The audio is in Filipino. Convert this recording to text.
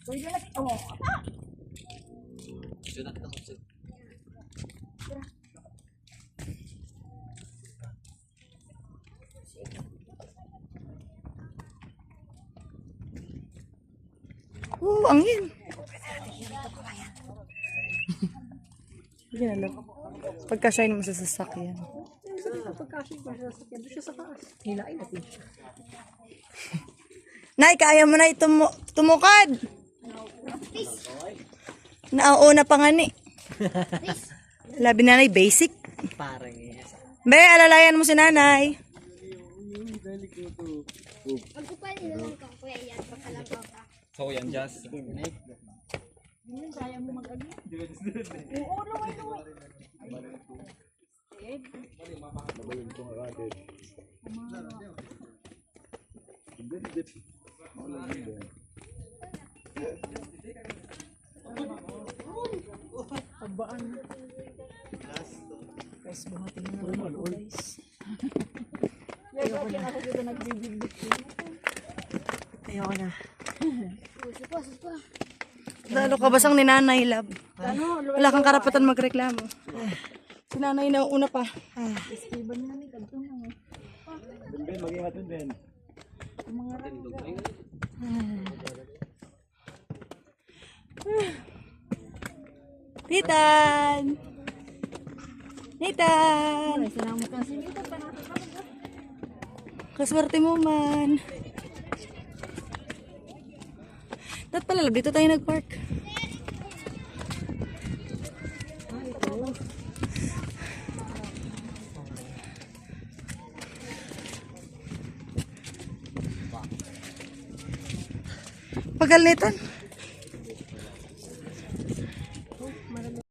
Pwede na. Oh. Angin. Yan lang. Pagkasya naman sa sasakyan. Pagkasya pa sa sasakyan, doon siya sa taas. Hilain natin siya. Nay, kaya mo na tumukad. Nauuna pa nga ni. Labi na nay, basic. Parang Be, alalayan mo si nanay. Pagkupan nila lang ka, kuya yan, pagkalagaw ka. So yan, just. kaya mo mag-ano? Oo, laway. Abaan. Guys, buhatin na naman ako, guys. Ayoko na. Ako dito nagbibigit. Ayoko na. Supa. Lalo ka basang ni nanay, love. Wala kang karapatan magreklamo. Si nanay na una pa. Iban na ni kadto na. Ben, mag-ingat din, Ben. Titan! Titan! Salamat kasi dito pa natin. Kaswerte mo man. Dapat pala, love, dito tayo nag-park. Pagal nito.